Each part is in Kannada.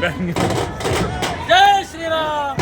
ಜೈ ಶ್ರೀರಾಮ್.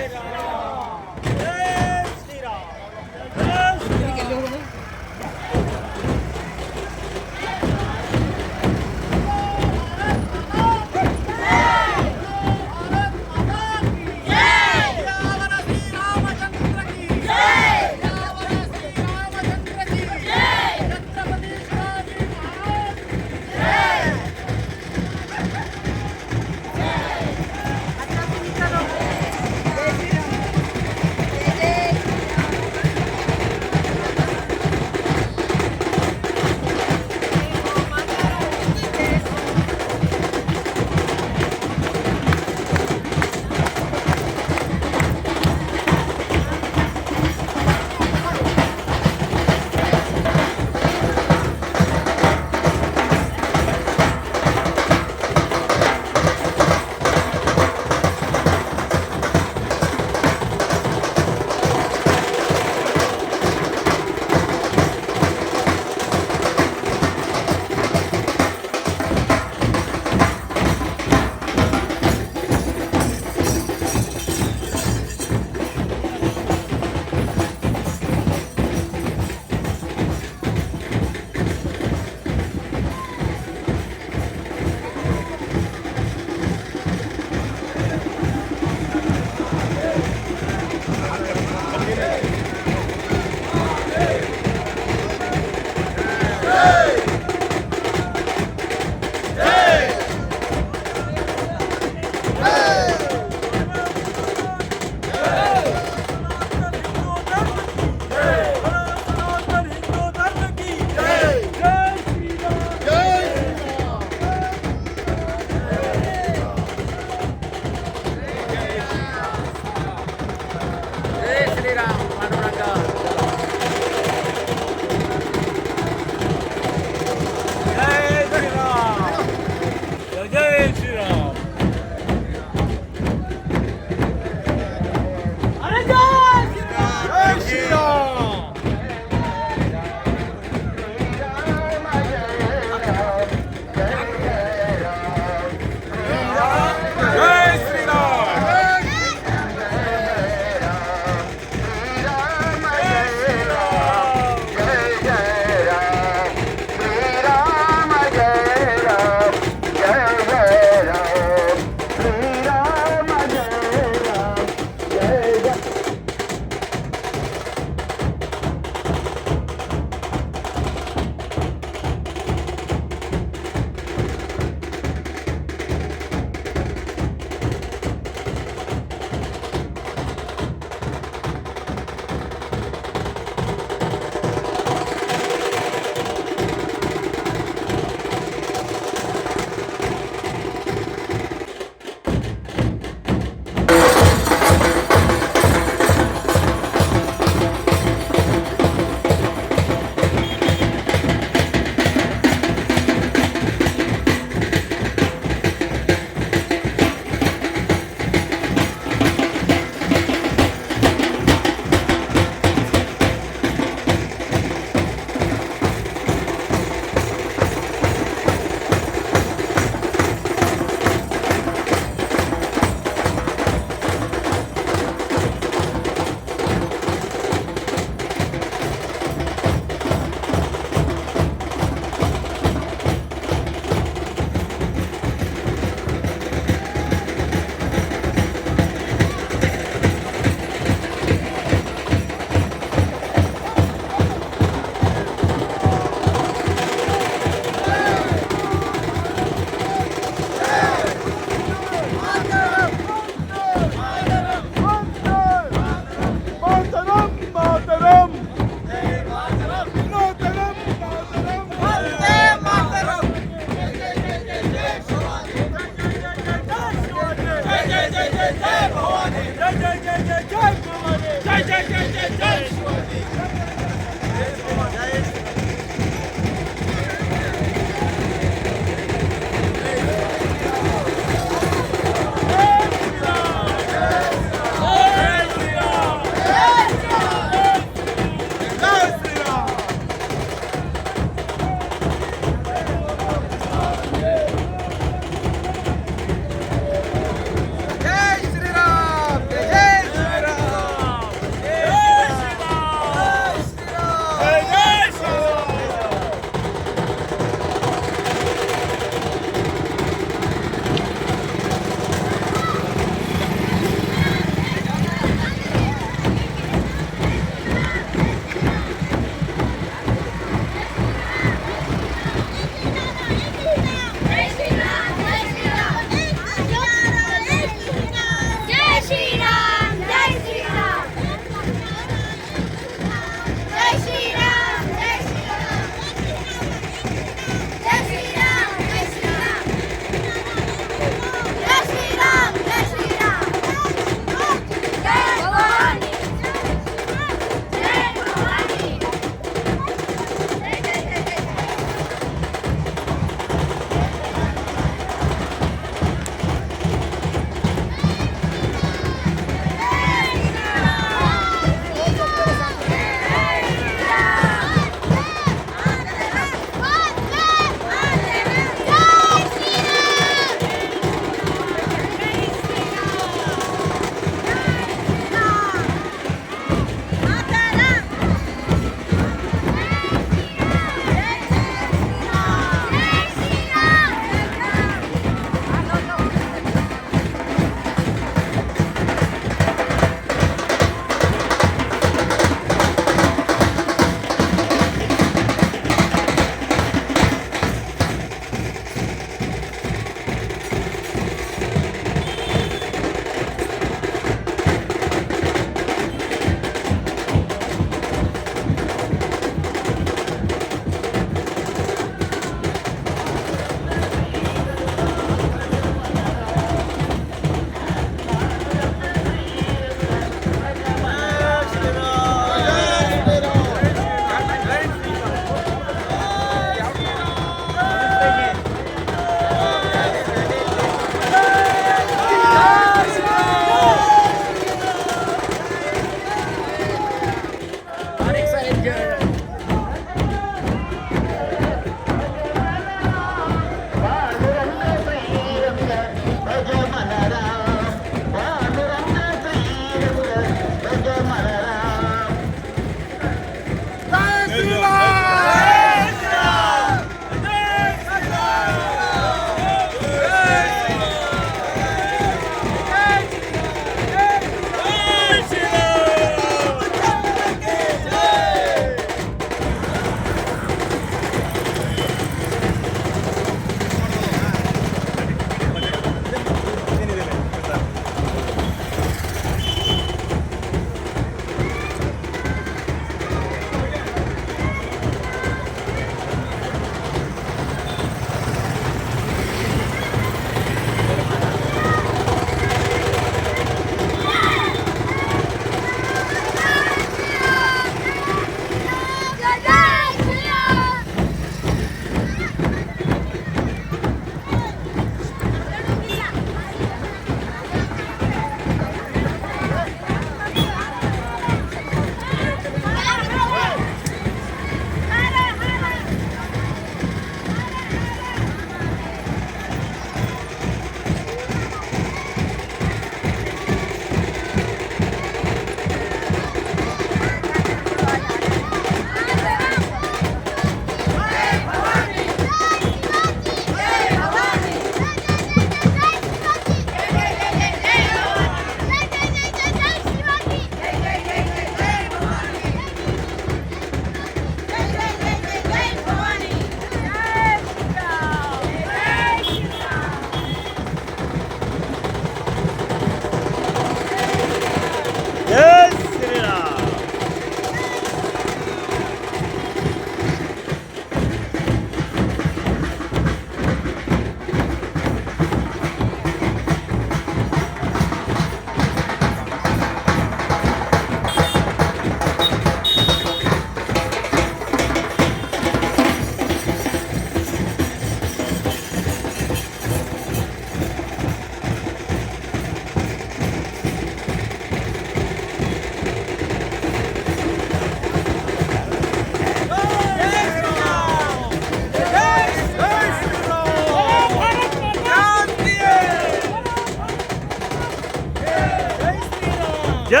ಜೈ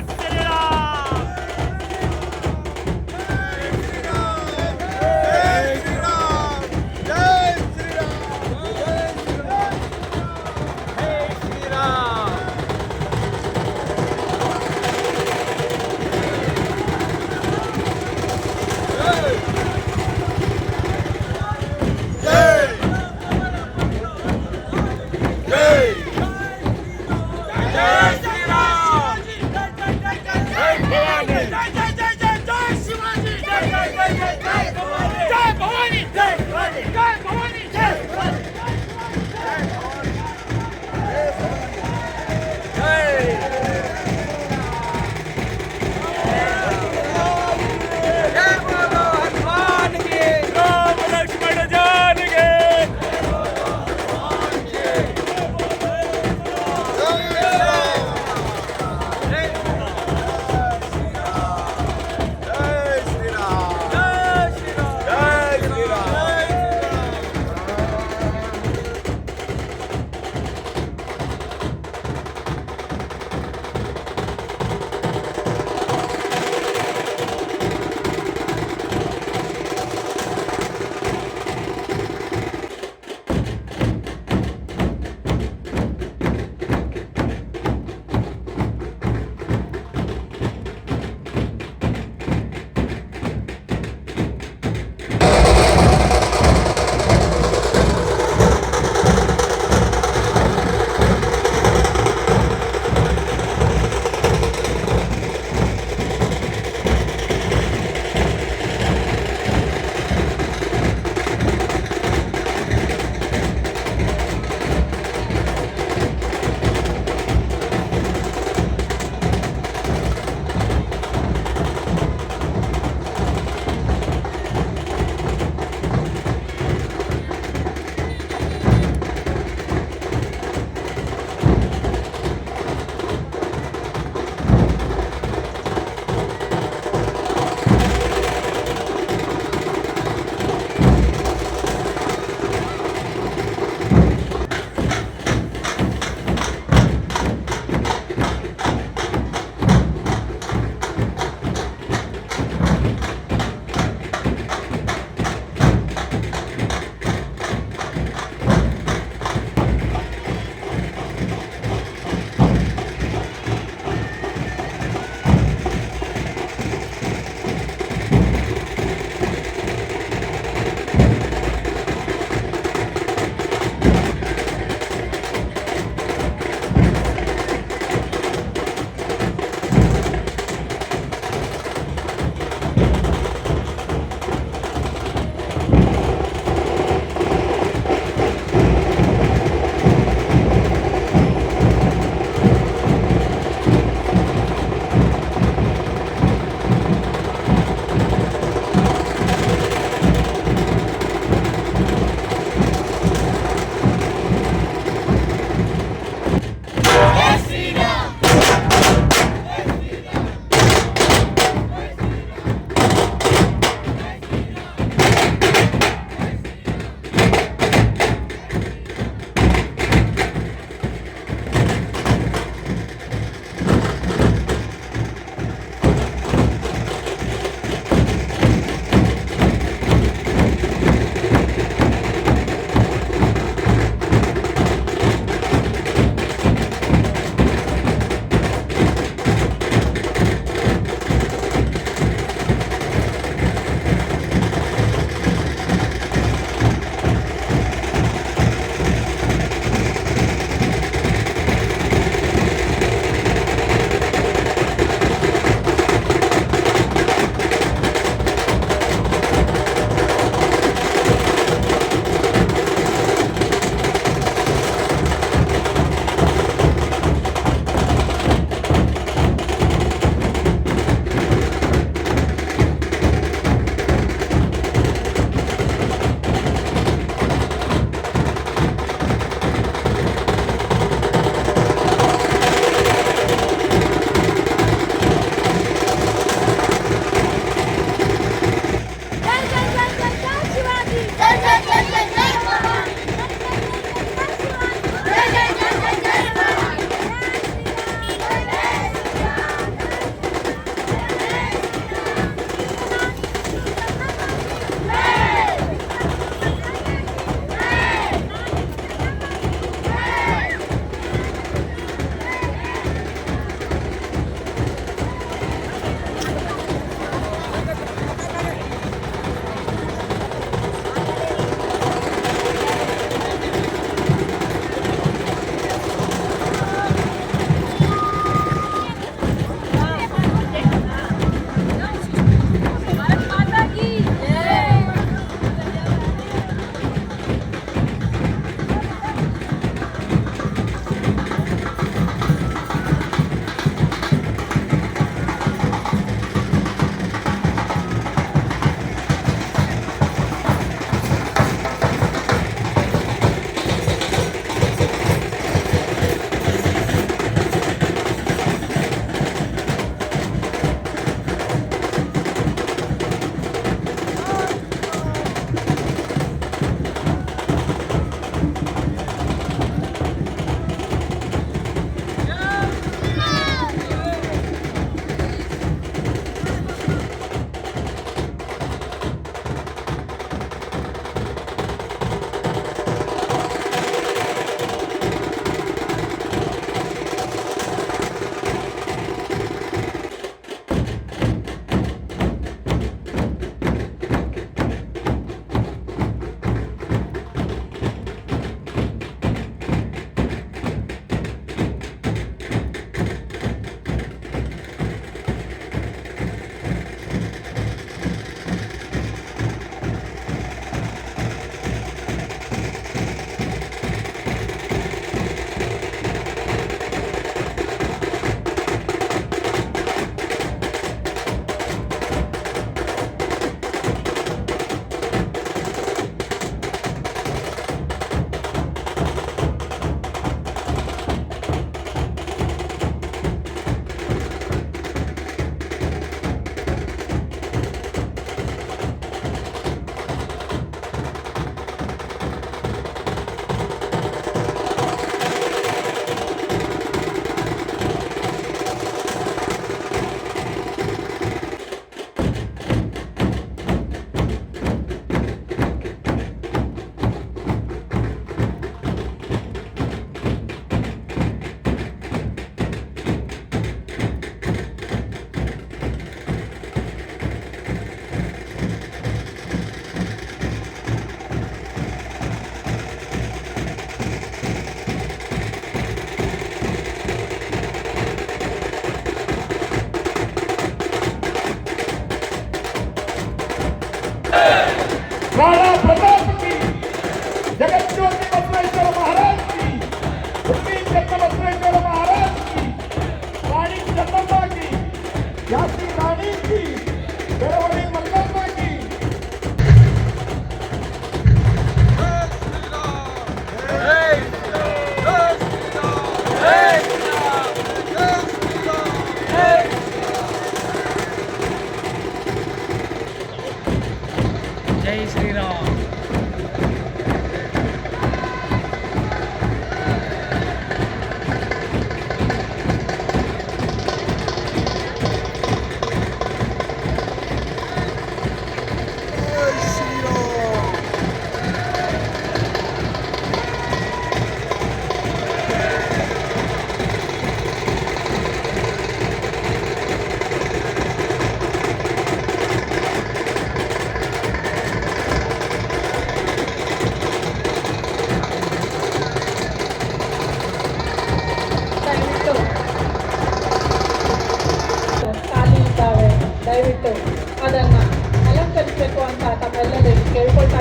ಶ್ರೀರಾಮ್.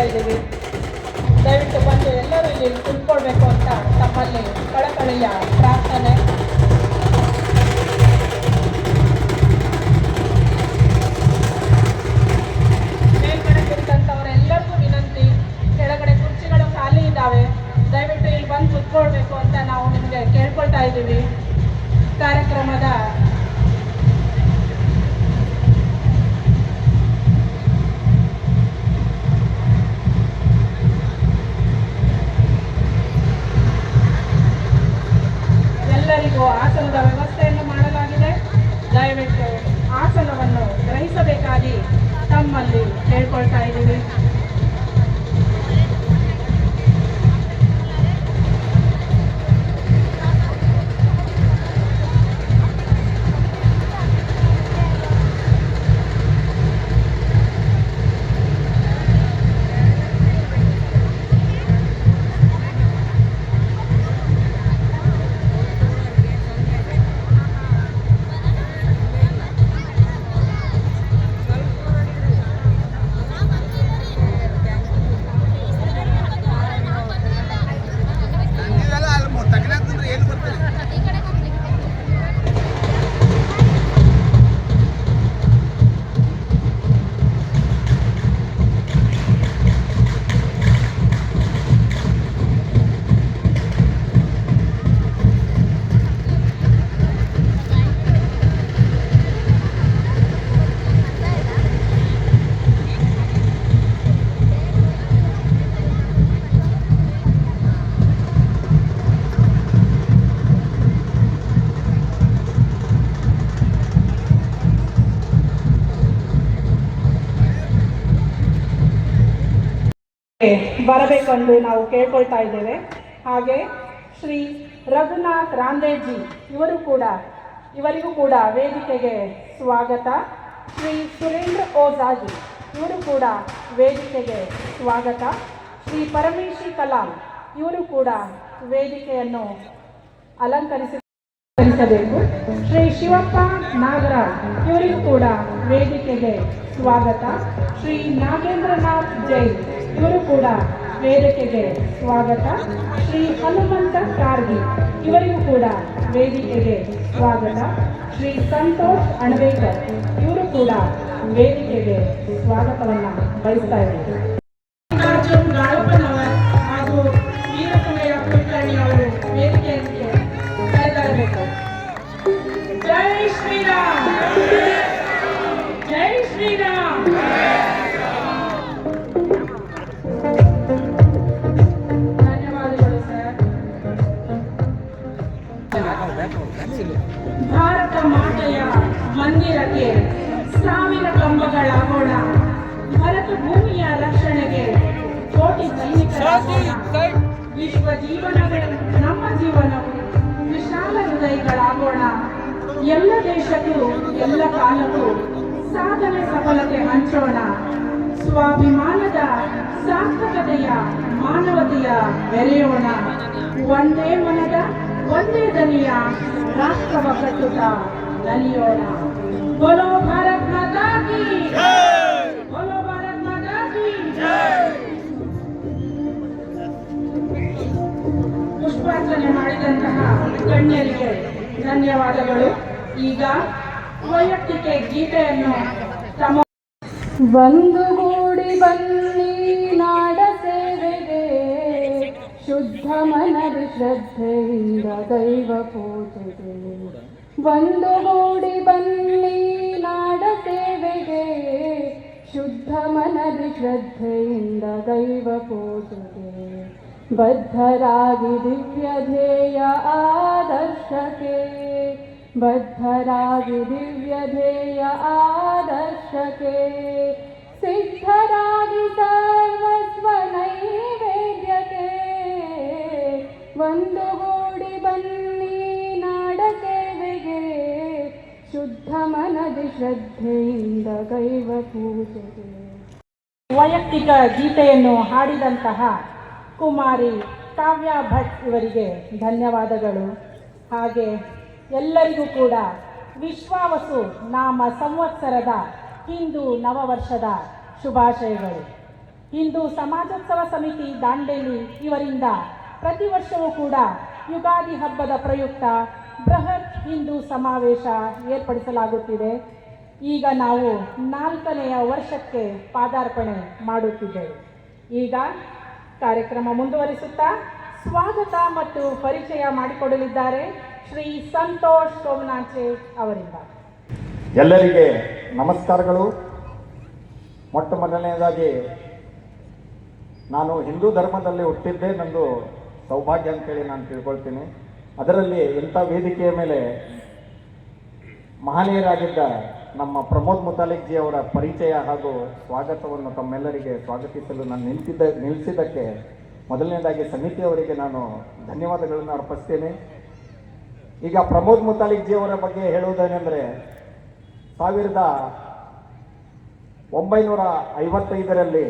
ಇದ್ದೀವಿ. ದಯವಿಟ್ಟು ಬಂದು ಎಲ್ಲರೂ ಇಲ್ಲಿ ಕುತ್ಕೊಳ್ಬೇಕು ಅಂತ ತಮ್ಮಲ್ಲಿ ಕಳಕಳಿಯ ಪ್ರಾರ್ಥನೆ. ಮೇಲ್ಗಡೆ ಕುರಿತಂಥವರೆಲ್ಲರಿಗೂ ವಿನಂತಿ, ಕೆಳಗಡೆ ಕುರ್ಚಿಗಳು ಖಾಲಿ ಇದ್ದಾವೆ, ದಯವಿಟ್ಟು ಇಲ್ಲಿ ಬಂದು ಕುತ್ಕೊಳ್ಬೇಕು ಅಂತ ನಾವು ನಿಮಗೆ ಕೇಳ್ಕೊಳ್ತಾ ಇದ್ದೀವಿ. ಕಾರ್ಯಕ್ರಮದ ಎಲ್ಲರಿಗೂ ಆಸನದ ವ್ಯವಸ್ಥೆಯನ್ನು ಮಾಡಲಾಗಿದೆ. ದಯವಿಟ್ಟು ಆಸನವನ್ನು ಗ್ರಹಿಸಬೇಕಾಗಿ ತಮ್ಮಲ್ಲಿ ಕೇಳ್ಕೊಳ್ತಾ ಇದ್ದೀವಿ. ಬರಬೇಕೆಂದು ನಾವು ಕೇಳ್ಕೊಳ್ತಾ ಇದ್ದೇವೆ. ಹಾಗೆ ಶ್ರೀ ರಘುನಾಥ್ ರಾಂದೇಜಿ ಇವರಿಗೂ ಕೂಡ ವೇದಿಕೆಗೆ ಸ್ವಾಗತ. ಶ್ರೀ ಸುರೇಂದ್ರ ಓಜಾಜಿ ಇವರು ಕೂಡ ವೇದಿಕೆಗೆ ಸ್ವಾಗತ. ಶ್ರೀ ಪರಮೇಶಿ ಕಲಾಂ ಇವರು ಕೂಡ ವೇದಿಕೆಯನ್ನು ಅಲಂಕರಿಸಬೇಕು. ಶ್ರೀ ಶಿವಪ್ಪ ನಾಗರಾಜ್ ಇವರಿಗೂ ಕೂಡ ವೇದಿಕೆಗೆ ಸ್ವಾಗತ. ಶ್ರೀ ನಾಗೇಂದ್ರನಾಥ್ ಜೈನ್ ಇವರು ಕೂಡ ವೇದಿಕೆಗೆ ಸ್ವಾಗತ. ಶ್ರೀ ಹನುಮಂತ ಕಾರ್ಗಿ ಇವರಿಗೂ ಕೂಡ ವೇದಿಕೆಗೆ ಸ್ವಾಗತ. ಶ್ರೀ ಸಂತೋಷ್ ಅಣವೇಕರ್ ಇವರು ಕೂಡ ವೇದಿಕೆಗೆ ಸ್ವಾಗತವನ್ನು ಬಯಸ್ತಾ ಇದ್ದಾರೆ. ಅರ್ಜುನ್ ಗಾಳಪ್ಪನವರ್ ಹಾಗೂ ವೀರಸಮಯ ಕುಲಕರ್ಣಿ ಅವರು ವೇದಿಕೆಗೆ ಕರೆತರಬೇಕು. ಜೈ ಶ್ರೀರಾಮ್, ಜೈ ಶ್ರೀರಾಮ್. ಧನ್ಯವಾದಗಳು ಸರ್. ಭಾರತ ಮಾತೆಯ ಮಂದಿರಕ್ಕೆ ಸಾವಿರ ಕಂಬಗಳಾಗೋಣ. ಭರತ ಭೂಮಿಯ ರಕ್ಷಣೆಗೆ ಕೋಟಿ ಸೈನಿಕರಾಗೋಣ. ವಿಶ್ವ ಜೀವನಗಳು ನಮ್ಮ ಜೀವನವು, ವಿಶಾಲ ಹೃದಯಗಳಾಗೋಣ. ಎಲ್ಲ ದೇಶಕ್ಕೂ ಎಲ್ಲ ಕಾಲಕ್ಕೂ ಸಾಧನೆ ಸಫಲತೆ ಹಂಚೋಣ. ಸ್ವಾಭಿಮಾನದ ಸಾರ್ಥಕತೆಯ ಮಾನವತೆಯ ಬೆರೆಯೋಣ. ಒಂದೇ ಮನದ ಒಂದೇ ದನಿಯ ರಾಷ್ಟ್ರವ ಕಟ್ಟುತ್ತಾ ನಲಿಯೋಣ. ಬೋಲೋ ಭಾರತ್ ಮಾತಾ ಕಿ ಜೈ, ಬೋಲೋ ಭಾರತ್ ಮಾತಾ ಕಿ ಜೈ. ಪುಷ್ಪಾರ್ಚನೆ ಮಾಡಿದಂತಹ ಗಣ್ಯರಿಗೆ ಧನ್ಯವಾದಗಳು. ಈಗ ವೈಯಕ್ತಿಕ ಗೀತೆಯನ್ನು ತಮ್ಮ ಒಂದುಗೂಡಿ ಬನ್ನಿ ನಾಡ ಸೇವೆಗೆ, ಶುದ್ಧ ಮನದಿ ಶ್ರದ್ಧೆಯಿಂದ ದೈವ ಪೂಜೆಗೆ. ಒಂದುಗೂಡಿ ಬನ್ನಿ ನಾಡ ಸೇವೆಗೆ, ಶುದ್ಧ ಮನದಿ ಶ್ರದ್ಧೆಯಿಂದ ದೈವ ಪೂಜೆಗೆ. ಬದ್ಧರಾಗಿ ದಿವ್ಯ ಧ್ಯೇಯ ಆದರ್ಶಕ್ಕೆ, ಬದ್ಧರಾಗಿ ದಿವ್ಯ ಧ್ಯೇಯ ಆದರ್ಶಕ್ಕೆ. ಸಿದ್ಧರಾಗಿ ಸರ್ವಸ್ವ ನೈವೇದ್ಯಕ್ಕೆ, ಒಂದುಗೂಡಿ ಬನ್ನಿ ನಾಡ ಸೇವೆಗೆ, ಶುದ್ಧ ಮನದಿ ಶ್ರದ್ಧೆಯಿಂದ ದೈವ ಪೂಜೆಗೆ. ವೈಯಕ್ತಿಕ ಗೀತೆಯನ್ನು ಹಾಡಿದಂತಹ ಕುಮಾರಿ ಕಾವ್ಯ ಭಟ್ ಇವರಿಗೆ ಧನ್ಯವಾದಗಳು. ಹಾಗೆ ಎಲ್ಲರಿಗೂ ಕೂಡ ವಿಶ್ವಾವಸು ನಾಮ ಸಂವತ್ಸರದ ಹಿಂದೂ ನವವರ್ಷದ ಶುಭಾಶಯಗಳು. ಹಿಂದೂ ಸಮಾಜೋತ್ಸವ ಸಮಿತಿ ದಾಂಡೇಲಿ ಇವರಿಂದ ಪ್ರತಿ ವರ್ಷವೂ ಕೂಡ ಯುಗಾದಿ ಹಬ್ಬದ ಪ್ರಯುಕ್ತ ಬೃಹತ್ ಹಿಂದೂ ಸಮಾವೇಶ ಏರ್ಪಡಿಸಲಾಗುತ್ತಿದೆ. ಈಗ ನಾವು 4ನೆಯ ವರ್ಷಕ್ಕೆ ಪಾದಾರ್ಪಣೆ ಮಾಡುತ್ತಿದ್ದೇವೆ. ಈಗ ಕಾರ್ಯಕ್ರಮ ಮುಂದುವರಿಸುತ್ತಾ ಸ್ವಾಗತ ಮತ್ತು ಪರಿಚಯ ಮಾಡಿಕೊಡಲಿದ್ದಾರೆ ಶ್ರೀ ಸಂತೋಷ್ ಸೋಮನಾಚೆ ಅವರಿಂದ. ಎಲ್ಲರಿಗೆ ನಮಸ್ಕಾರಗಳು. ಮೊಟ್ಟ ಮೊದಲನೇದಾಗಿ ನಾನು ಹಿಂದೂ ಧರ್ಮದಲ್ಲಿ ಹುಟ್ಟಿದ್ದೇ ನಂದು ಸೌಭಾಗ್ಯ ಅಂತೇಳಿ ನಾನು ತಿಳ್ಕೊಳ್ತೀನಿ. ಅದರಲ್ಲಿ ಇಂಥ ವೇದಿಕೆಯ ಮೇಲೆ ಮಹನೀಯರಾಗಿದ್ದ ನಮ್ಮ ಪ್ರಮೋದ್ ಮುತಾಲಿಕ್ ಜಿ ಅವರ ಪರಿಚಯ ಹಾಗೂ ಸ್ವಾಗತವನ್ನು ತಮ್ಮೆಲ್ಲರಿಗೆ ಸ್ವಾಗತಿಸಲು ನಾನು ನಿಲ್ಲಿಸಿದ್ದಕ್ಕೆ ಮೊದಲನೇದಾಗಿ ಸಮಿತಿಯವರಿಗೆ ನಾನು ಧನ್ಯವಾದಗಳನ್ನು ಅರ್ಪಿಸ್ತೇನೆ. ಈಗ ಪ್ರಮೋದ್ ಮುತಾಲಿಕ್ ಜಿ ಅವರ ಬಗ್ಗೆ ಹೇಳುವುದೇನೆಂದರೆ 1955ರಲ್ಲಿ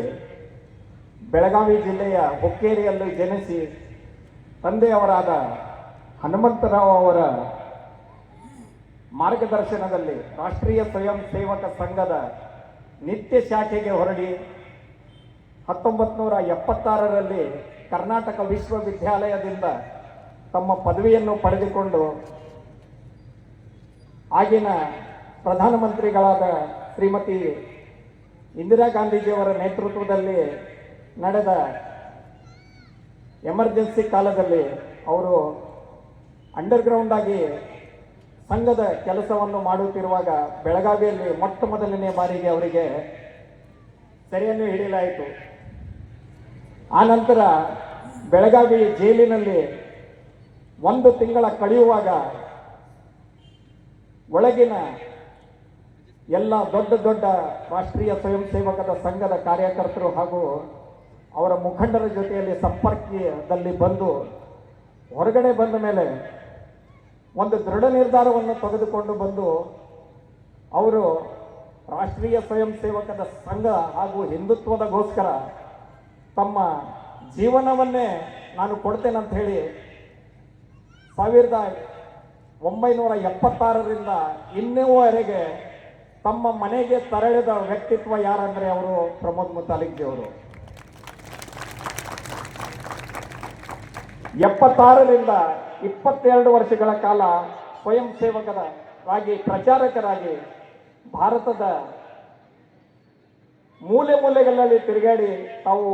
ಬೆಳಗಾವಿ ಜಿಲ್ಲೆಯ ಹುಕ್ಕೇರಿಯಲ್ಲಿ ಜನಿಸಿ ತಂದೆಯವರಾದ ಹನುಮಂತರಾವ್ ಅವರ ಮಾರ್ಗದರ್ಶನದಲ್ಲಿ ರಾಷ್ಟ್ರೀಯ ಸ್ವಯಂ ಸೇವಕ ಸಂಘದ ನಿತ್ಯ ಶಾಖೆಗೆ ಹೊರಡಿ 1976ರಲ್ಲಿ ಕರ್ನಾಟಕ ವಿಶ್ವವಿದ್ಯಾಲಯದಿಂದ ತಮ್ಮ ಪದವಿಯನ್ನು ಪಡೆದುಕೊಂಡು ಆಗಿನ ಪ್ರಧಾನಮಂತ್ರಿಗಳಾದ ಶ್ರೀಮತಿ ಇಂದಿರಾ ಗಾಂಧೀಜಿಯವರ ನೇತೃತ್ವದಲ್ಲಿ ನಡೆದ ಎಮರ್ಜೆನ್ಸಿ ಕಾಲದಲ್ಲಿ ಅವರು ಅಂಡರ್ಗ್ರೌಂಡ್ ಆಗಿ ಸಂಘದ ಕೆಲಸವನ್ನು ಮಾಡುತ್ತಿರುವಾಗ ಬೆಳಗಾವಿಯಲ್ಲಿ ಮೊಟ್ಟ ಮೊದಲನೇ ಬಾರಿಗೆ ಅವರಿಗೆ ಸೆರೆಯನ್ನು ಹಿಡಿಯಲಾಯಿತು. ಆನಂತರ ಬೆಳಗಾವಿ ಜೈಲಿನಲ್ಲಿ 1 ತಿಂಗಳ ಕಳೆಯುವಾಗ ಒಳಗಿನ ಎಲ್ಲ ದೊಡ್ಡ ದೊಡ್ಡ ರಾಷ್ಟ್ರೀಯ ಸ್ವಯಂ ಸೇವಕದ ಸಂಘದ ಕಾರ್ಯಕರ್ತರು ಹಾಗೂ ಅವರ ಮುಖಂಡರ ಜೊತೆಯಲ್ಲಿ ಸಂಪರ್ಕದಲ್ಲಿ ಬಂದು ಹೊರಗಡೆ ಬಂದ ಮೇಲೆ ಒಂದು ದೃಢ ನಿರ್ಧಾರವನ್ನು ತೆಗೆದುಕೊಂಡು ಬಂದು ಅವರು ರಾಷ್ಟ್ರೀಯ ಸ್ವಯಂ ಸೇವಕದ ಸಂಘ ಹಾಗೂ ಹಿಂದುತ್ವದಗೋಸ್ಕರ ತಮ್ಮ ಜೀವನವನ್ನೇ ನಾನು ಕೊಡ್ತೇನಂತ ಹೇಳಿ 1976ರಿಂದ ಇನ್ನೂವರೆಗೆ ತಮ್ಮ ಮನೆಗೆ ತೆರಳಿದ ವ್ಯಕ್ತಿತ್ವ ಯಾರಂದ್ರೆ ಅವರು ಪ್ರಮೋದ್ ಮುತಾಲಿಕ್ ಜಿ ಅವರು. 76ರಿಂದ 22 ವರ್ಷಗಳ ಕಾಲ ಸ್ವಯಂ ಸೇವಕರಾಗಿ ಪ್ರಚಾರಕರಾಗಿ ಭಾರತದ ಮೂಲೆ ಮೂಲೆಗಳಲ್ಲಿ ತಿರುಗಾಡಿ ತಾವು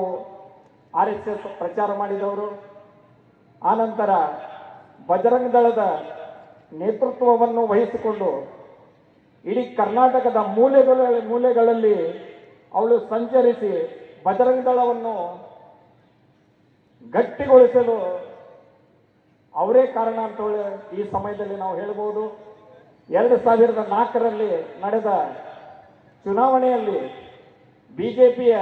RSS ಪ್ರಚಾರ ಮಾಡಿದವರು. ಆನಂತರ ಬಜರಂಗ ದಳದ ನೇತೃತ್ವವನ್ನು ವಹಿಸಿಕೊಂಡು ಇಡೀ ಕರ್ನಾಟಕದ ಮೂಲೆಗಳಲ್ಲಿ ಅವಳು ಸಂಚರಿಸಿ ಬಜರಂಗ ದಳವನ್ನು ಗಟ್ಟಿಗೊಳಿಸಲು ಅವರೇ ಕಾರಣ ಅಂತ ಈ ಸಮಯದಲ್ಲಿ ನಾವು ಹೇಳಬಹುದು. 2004ರಲ್ಲಿ ನಡೆದ ಚುನಾವಣೆಯಲ್ಲಿ ಬಿಜೆಪಿಯ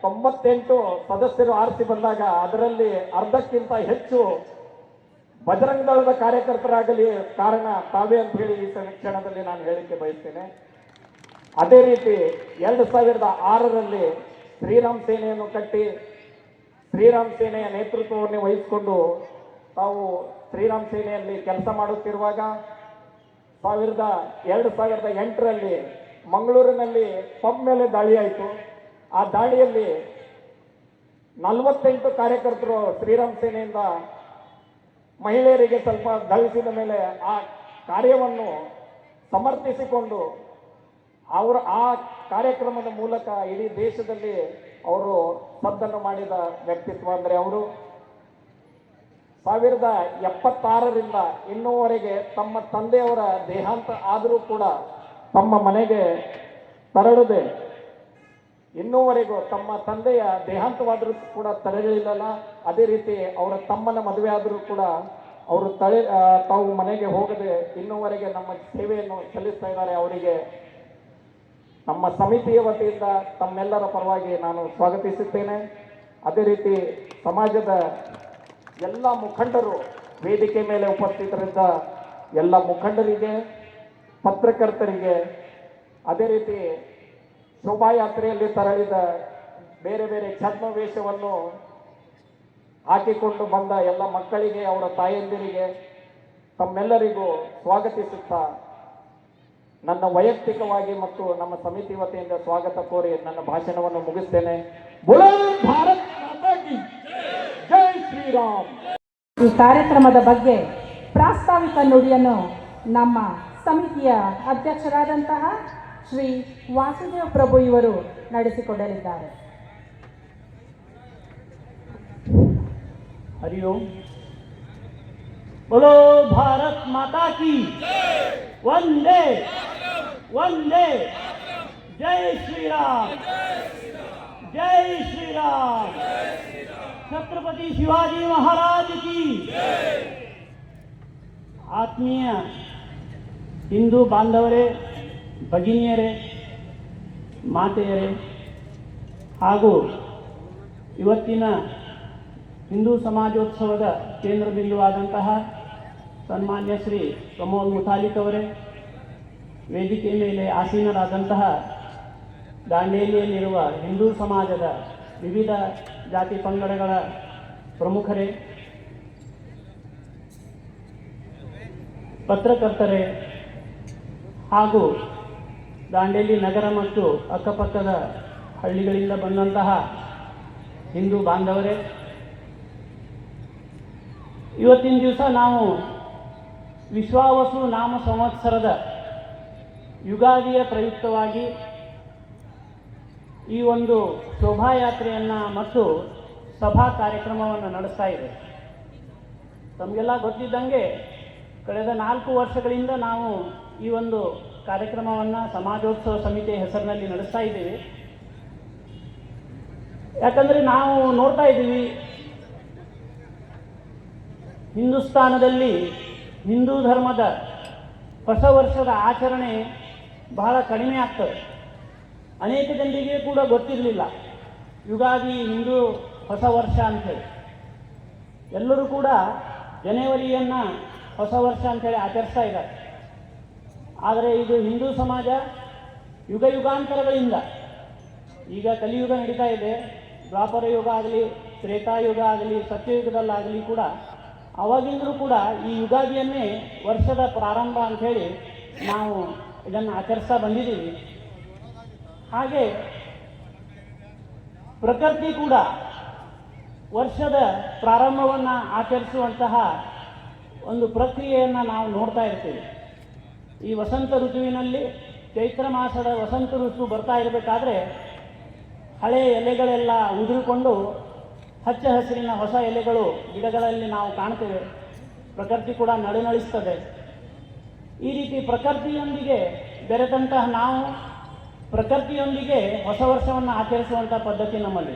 98 ಸದಸ್ಯರು ಆರಿಸಿ ಬಂದಾಗ ಅದರಲ್ಲಿ ಅರ್ಧಕ್ಕಿಂತ ಹೆಚ್ಚು ಬಜರಂಗ ದಳದ ಕಾರ್ಯಕರ್ತರಾಗಲಿ ಕಾರಣ ತಾವೇ ಅಂತ ಹೇಳಿ ಈ ಕ್ಷಣದಲ್ಲಿ ನಾನು ಹೇಳಿಕೆ ಬಯಸ್ತೇನೆ. ಅದೇ ರೀತಿ 2006ರಲ್ಲಿ ಶ್ರೀರಾಮ್ ಸೇನೆಯನ್ನು ಕಟ್ಟಿ ಶ್ರೀರಾಮ್ ಸೇನೆಯ ನೇತೃತ್ವವನ್ನು ವಹಿಸಿಕೊಂಡು ತಾವು ಶ್ರೀರಾಮ್ ಸೇನೆಯಲ್ಲಿ ಕೆಲಸ ಮಾಡುತ್ತಿರುವಾಗ 2008ರಲ್ಲಿ ಮಂಗಳೂರಿನಲ್ಲಿ ಪಬ್ ಮೇಲೆ ದಾಳಿ ಆಯಿತು. ಆ ದಾಳಿಯಲ್ಲಿ 48 ಕಾರ್ಯಕರ್ತರು ಶ್ರೀರಾಮ್ ಸೇನೆಯಿಂದ ಮಹಿಳೆಯರಿಗೆ ಸ್ವಲ್ಪ ಧಳಿಸಿದ ಮೇಲೆ ಆ ಕಾರ್ಯವನ್ನು ಸಮರ್ಥಿಸಿಕೊಂಡು ಆ ಕಾರ್ಯಕ್ರಮದ ಮೂಲಕ ಇಡೀ ದೇಶದಲ್ಲಿ ಅವರು ಸದ್ದನ್ನು ಮಾಡಿದ ವ್ಯಕ್ತಿತ್ವ ಅಂದರೆ ಅವರು 1976ರಿಂದ ಇನ್ನೂವರೆಗೆ ತಮ್ಮ ತಂದೆಯವರ ದೇಹಾಂತ ಆದರೂ ಕೂಡ ತಮ್ಮ ಮನೆಗೆ ತೆರಳದೆ ಇನ್ನೂವರೆಗೂ ತಮ್ಮ ತಂದೆಯ ದೇಹಾಂತವಾದರೂ ಕೂಡ ತೆರಳಿಲ್ಲ. ಅದೇ ರೀತಿ ಅವರ ತಮ್ಮನ ಮದುವೆ ಆದರೂ ಕೂಡ ಅವರು ತಾವು ಮನೆಗೆ ಹೋಗದೆ ಇನ್ನೂವರೆಗೆ ನಮ್ಮ ಸೇವೆಯನ್ನು ಸಲ್ಲಿಸ್ತಾ ಇದ್ದಾರೆ. ಅವರಿಗೆ ನಮ್ಮ ಸಮಿತಿಯ ವತಿಯಿಂದ ತಮ್ಮೆಲ್ಲರ ಪರವಾಗಿ ನಾನು ಸ್ವಾಗತಿಸುತ್ತೇನೆ. ಅದೇ ರೀತಿ ಸಮಾಜದ ಎಲ್ಲ ಮುಖಂಡರು, ವೇದಿಕೆ ಮೇಲೆ ಉಪಸ್ಥಿತರಿದ್ದ ಎಲ್ಲ ಮುಖಂಡರಿಗೆ, ಪತ್ರಕರ್ತರಿಗೆ, ಅದೇ ರೀತಿ ಶೋಭಾಯಾತ್ರೆಯಲ್ಲಿ ತೆರಳಿದ ಬೇರೆ ಬೇರೆ ಛದ್ಮವೇಷವನ್ನು ಹಾಕಿಕೊಂಡು ಬಂದ ಎಲ್ಲ ಮಕ್ಕಳಿಗೆ, ಅವರ ತಾಯಂದಿರಿಗೆ ತಮ್ಮೆಲ್ಲರಿಗೂ ಸ್ವಾಗತಿಸುತ್ತಾ ನನ್ನ ವೈಯಕ್ತಿಕವಾಗಿ ಮತ್ತು ನಮ್ಮ ಸಮಿತಿ ವತಿಯಿಂದ ಸ್ವಾಗತ ಕೋರಿ ನನ್ನ ಭಾಷಣವನ್ನು ಮುಗಿಸ್ತೇನೆ. बोलो भारत माता की जय श्री राम. ಈ ಕಾರ್ಯಕ್ರಮದ ಬಗ್ಗೆ ಪ್ರಾಸ್ತಾವಿಕ ನುಡಿಯನ್ನು ನಮ್ಮ ಸಮಿತಿಯ ಅಧ್ಯಕ್ಷರಾದಂತಹ ಶ್ರೀ ವಾಸುದೇವ ಪ್ರಭು ಇವರು ನಡೆಸಿಕೊಡಲಿದ್ದಾರೆ. हरिओम. बोलो भारत माता की वंदे वंदे. जय श्री राम. जय श्री राम. छत्रपति शिवाजी महाराज की. ಆತ್ಮೀಯ ಹಿಂದೂ ಬಾಂಧವರೇ, ಭಗಿನಿಯರೇ, ಮಾತೆಯರೇ ಹಾಗೂ ಇವತ್ತಿನ ಹಿಂದೂ ಸಮಾಜೋತ್ಸವದ ಕೇಂದ್ರ ಬಿಂದುವಾದಂತಹ ಸನ್ಮಾನ್ಯ ಶ್ರೀ ಪ್ರಮೋದ್ ಮುತಾಲಿಕ್ ಅವರೇ, ವೇದಿಕೆ ಮೇಲೆ ಆಸೀನರಾದಂತಹ ದಾಂಡೇಲಿಯಲ್ಲಿರುವ ಹಿಂದೂ ಸಮಾಜದ ವಿವಿಧ ಜಾತಿ ಪಂಗಡಗಳ ಪ್ರಮುಖರೇ, ಪತ್ರಕರ್ತರೇ ಹಾಗೂ ದಾಂಡೇಲಿ ನಗರ ಮತ್ತು ಅಕ್ಕಪಕ್ಕದ ಹಳ್ಳಿಗಳಿಂದ ಬಂದಂತಹ ಹಿಂದೂ ಬಾಂಧವರೇ, ಇವತ್ತಿನ ದಿವಸ ನಾವು ವಿಶ್ವಾವಸು ನಾಮ ಸಂವತ್ಸರದ ಯುಗಾದಿಯ ಪ್ರಯುಕ್ತವಾಗಿ ಈ ಒಂದು ಶೋಭಾಯಾತ್ರೆಯನ್ನು ಮತ್ತು ಸಭಾ ಕಾರ್ಯಕ್ರಮವನ್ನು ನಡೆಸ್ತಾ ಇದೆ. ತಮಗೆಲ್ಲ ಗೊತ್ತಿದ್ದಂಗೆ ಕಳೆದ 4 ವರ್ಷಗಳಿಂದ ನಾವು ಈ ಒಂದು ಕಾರ್ಯಕ್ರಮವನ್ನು ಸಮಾಜೋತ್ಸವ ಸಮಿತಿಯ ಹೆಸರಿನಲ್ಲಿ ನಡೆಸ್ತಾ ಇದ್ದೀವಿ. ಯಾಕಂದರೆ ನಾವು ನೋಡ್ತಾ ಇದ್ದೀವಿ, ಹಿಂದೂಸ್ತಾನದಲ್ಲಿ ಹಿಂದೂ ಧರ್ಮದ ಹೊಸ ವರ್ಷದ ಆಚರಣೆ ಬಹಳ ಕಡಿಮೆ ಆಗ್ತದೆ. ಅನೇಕ ಜನರಿಗೆ ಕೂಡ ಗೊತ್ತಿರಲಿಲ್ಲ ಯುಗಾದಿ ಹಿಂದೂ ಹೊಸ ವರ್ಷ ಅಂಥೇಳಿ. ಎಲ್ಲರೂ ಕೂಡ ಜನವರಿಯನ್ನು ಹೊಸ ವರ್ಷ ಅಂಥೇಳಿ ಆಚರಿಸ್ತಾ ಇದ್ದಾರೆ. ಆದರೆ ಇದು ಹಿಂದೂ ಸಮಾಜ ಯುಗ ಯುಗಾಂತರಗಳಿಂದ, ಈಗ ಕಲಿಯುಗ ನಡೀತಾ ಇದೆ, ದ್ವಾಪರ ಯುಗ ಆಗಲಿ, ತ್ರೇತಾಯುಗ ಆಗಲಿ, ಸತ್ಯಯುಗದಲ್ಲಾಗಲಿ ಕೂಡ ಅವಾಗಿಂದರೂ ಕೂಡ ಈ ಯುಗಾದಿಯನ್ನೇ ವರ್ಷದ ಪ್ರಾರಂಭ ಅಂಥೇಳಿ ನಾವು ಇದನ್ನು ಆಚರಿಸ್ತಾ ಬಂದಿದ್ದೀವಿ. ಹಾಗೆ ಪ್ರಕೃತಿ ಕೂಡ ವರ್ಷದ ಪ್ರಾರಂಭವನ್ನು ಆಚರಿಸುವಂತಹ ಒಂದು ಪ್ರಕ್ರಿಯೆಯನ್ನು ನಾವು ನೋಡ್ತಾ ಇರ್ತೀವಿ. ಈ ವಸಂತ ಋತುವಿನಲ್ಲಿ ಚೈತ್ರ ಮಾಸದ ವಸಂತ ಋತು ಬರ್ತಾ ಇರಬೇಕಾದ್ರೆ ಹಳೆಯ ಎಲೆಗಳೆಲ್ಲ ಉದುರಿಕೊಂಡು ಹಚ್ಚ ಹಸಿರಿನ ಹೊಸ ಎಲೆಗಳು ಗಿಡಗಳಲ್ಲಿ ನಾವು ಕಾಣ್ತೇವೆ. ಪ್ರಕೃತಿ ಕೂಡ ನಡುನಳಿಸ್ತದೆ. ಈ ರೀತಿ ಪ್ರಕೃತಿಯೊಂದಿಗೆ ಬೆರೆತಂತಹ ನಾವು ಪ್ರಕೃತಿಯೊಂದಿಗೆ ಹೊಸ ವರ್ಷವನ್ನು ಆಚರಿಸುವಂಥ ಪದ್ಧತಿ ನಮ್ಮಲ್ಲಿ.